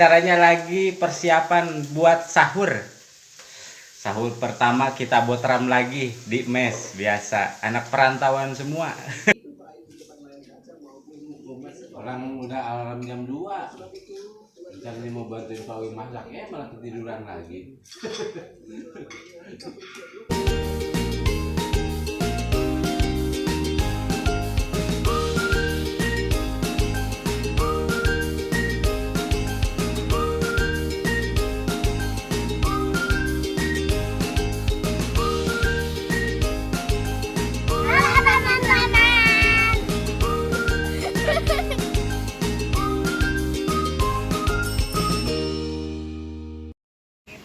Caranya lagi persiapan buat sahur. Sahur pertama kita botram lagi di mes biasa. Anak perantauan semua. Orang udah alarm jam 2. Caranya mau bantuin Pak Wi masak, malah ketiduran lagi.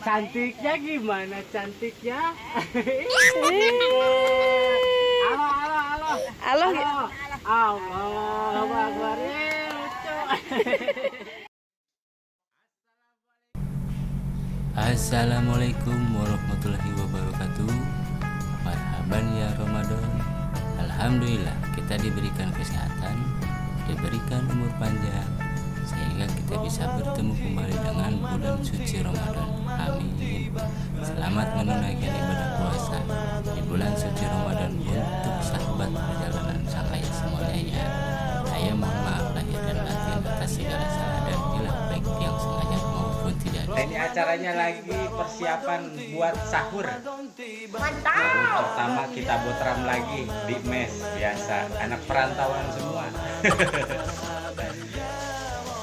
Cantiknya gimana cantiknya? Halo, halo, halo. Halo. Allahu Akbar. Lucu. Assalamualaikum warahmatullahi wabarakatuh. Marhaban ya Ramadan. Alhamdulillah kita diberikan kesehatan, diberikan umur panjang, sehingga kita bisa bertemu kembali dengan bulan suci Ramadan. Amin. Selamat menunaikan ibadah puasa di bulan suci Ramadan untuk sahabat perjalanan saya semuanya. Saya mohon maaf lahir dan batin atas segala salah dan hilang baik yang sengaja maupun tidak. Ini acaranya lagi persiapan buat sahur. Sahur pertama kita botram lagi di mes biasa. Anak perantauan semua.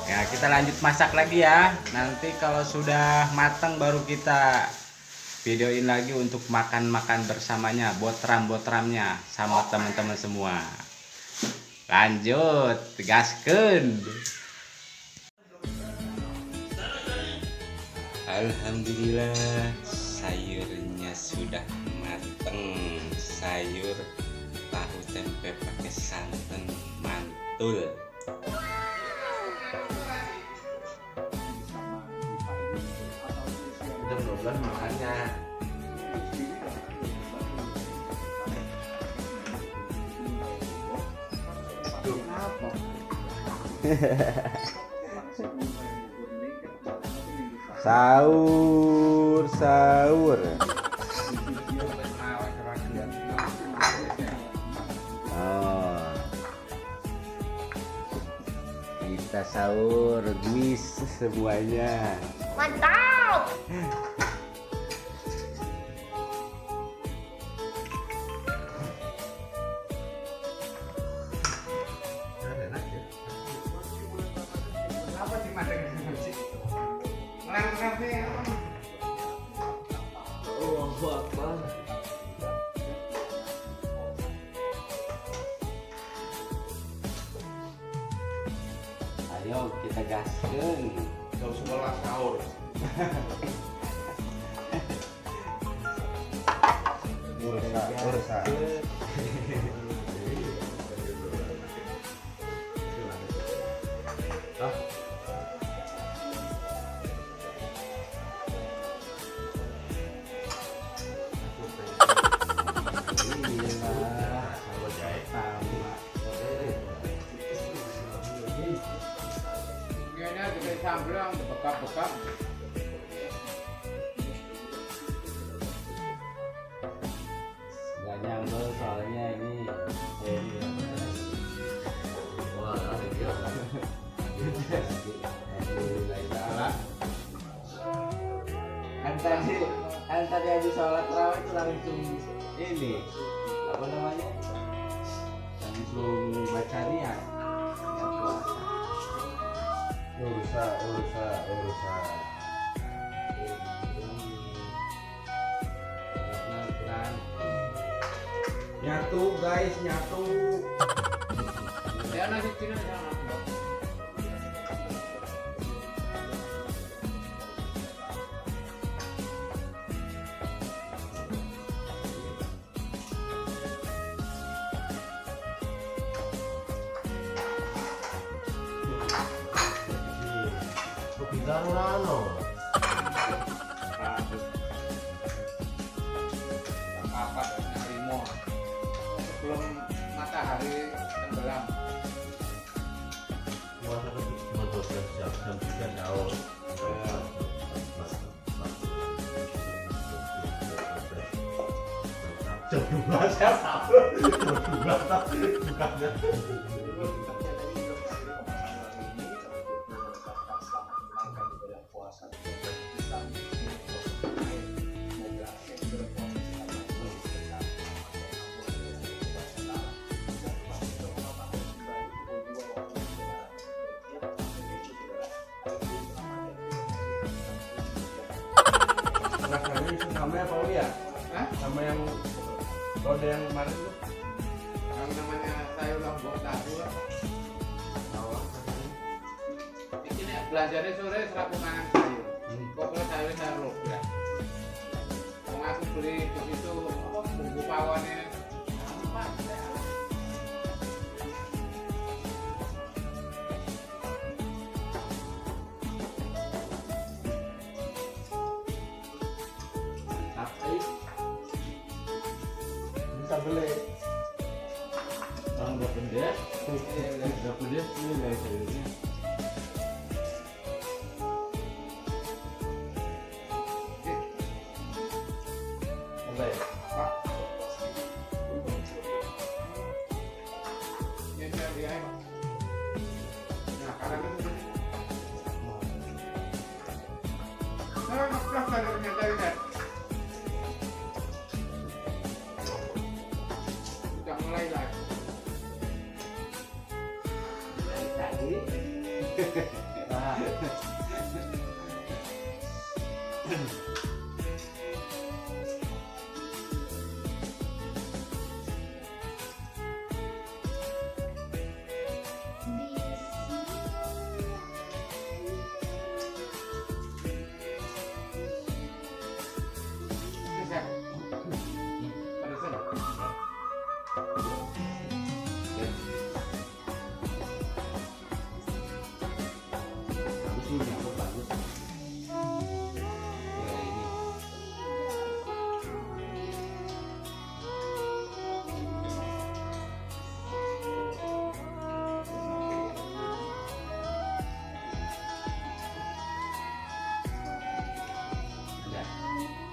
Ya, kita lanjut masak lagi ya. Nanti kalau sudah matang baru kita videoin lagi untuk makan-makan bersamanya, botram-botramnya sama teman-teman semua. Lanjut, gaskeun. Alhamdulillah sayurnya sudah mateng. Sayur tahu tempe pakai santan mantul. Jam 12 makannya. Sahur, sahur. Oh. Kita sahur, guys semuanya. Mantap. Apa sih mata sih? Ngeleng-ngeleng. Oh, apa? Ayo kita gaskeun. Jam 11 sahur. Ursa. Kayaknya kita sambilang bekap-bekap. Gak nyambel soalnya ini. Wah, Kan tadi habis sholat tarawih itu langsung ini apa namanya? Langsung baca niat. ursa. Nyatu guys, nyatu. Ya nasi Cina jangan. Bintang rano. Apa harimau sebelum matahari tenggelam. Puasa ke 12 jam, jam 3 sahur. Jam 2 saya tahu. Jam 2 tapi bukannya. Rasanya sama ya Paul ya? Hah? Sama yang kode yang kemarin tuh? Yang namanya sayur lombok tahu. Ini nih belajarnya sore serapu mangan sayur. Pokoknya sayur lombok ya. Mau aku beli di situ apa bumbu pawonnya. Tapi bisa beli. Orang buat benda, nggak benda ini lah sayurnya. Oke. Pak. Ini saya lihat. Nah, karena itu. Nah, ngeplak dari ternyata ini. Udah mulai lagi. Nah, bagus nih, nyambut bagus. Ya ini. Ya.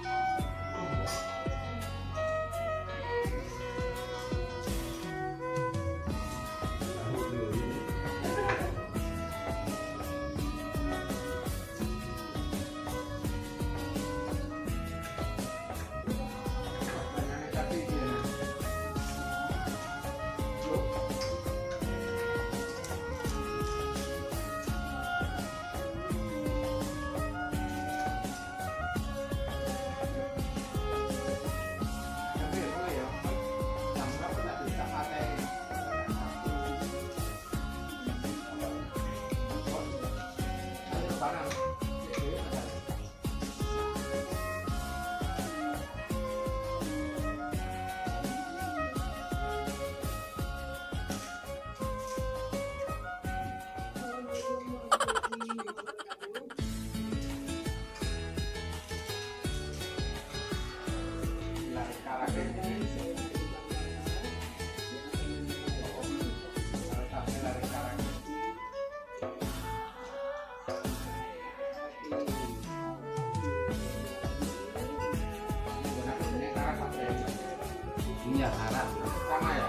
Iya, harap. Sama ya?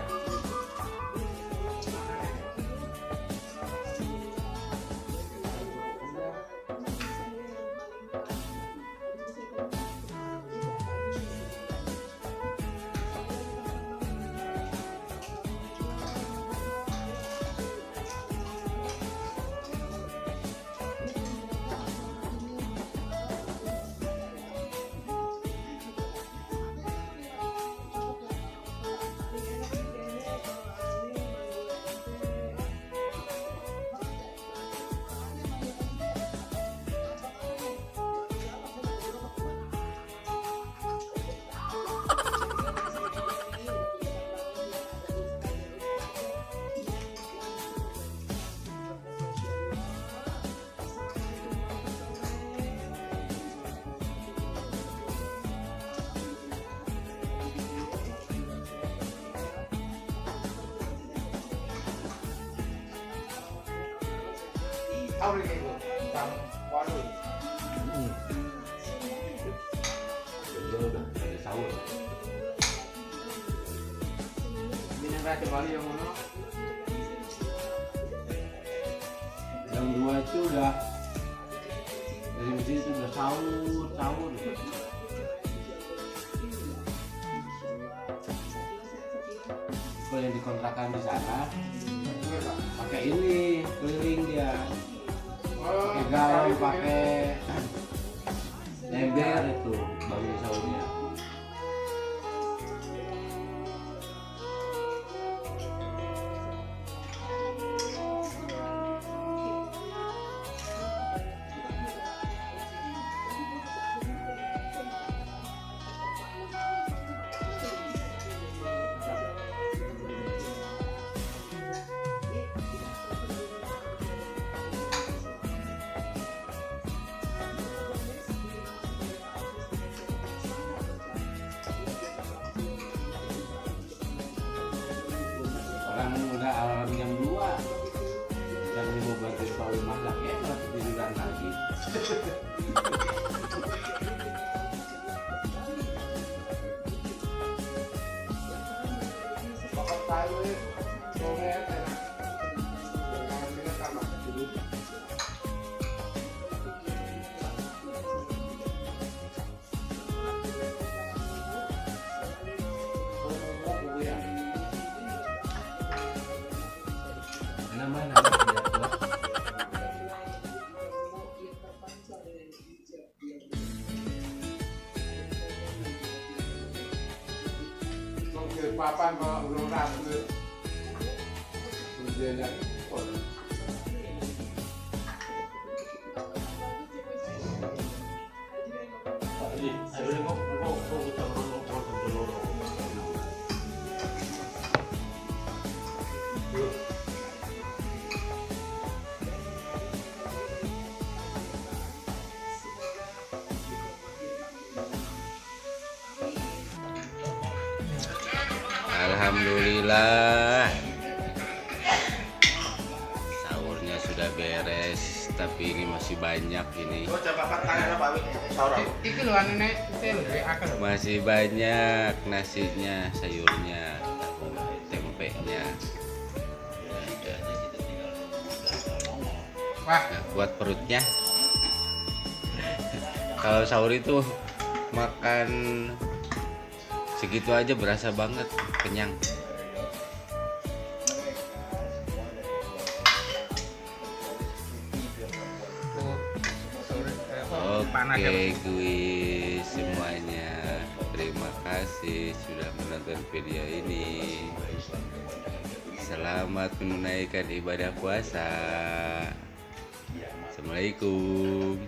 Tahu nih itu, tam waduh. Udah sahur. Raja Wali yang mana? Jam 2 itu udah dari masjid itu udah sahur. Kalau yang dikontrakan di sana pakai ini keliling dia, pakai galon, pakai ember itu bagi sahurnya. Orang udah alarm jam 2 jam 5 berarti tahu masak ya malah tiduran lagi. Bapak tahu ya, sore enak. Jangan kita tambah dulu. Mana Oke, papan kalau belum rapi. Hujannya. Alhamdulillah sahurnya sudah beres, tapi ini masih banyak ini. Iki lho anu nek tel akal. Masih banyak nasinya, sayurnya, tempenya. Wah, Nah, buat perutnya. Kalau sahur itu makan segitu aja berasa banget kenyang. Oke guys semuanya, terima kasih sudah menonton video ini. Selamat menunaikan ibadah puasa. Assalamualaikum.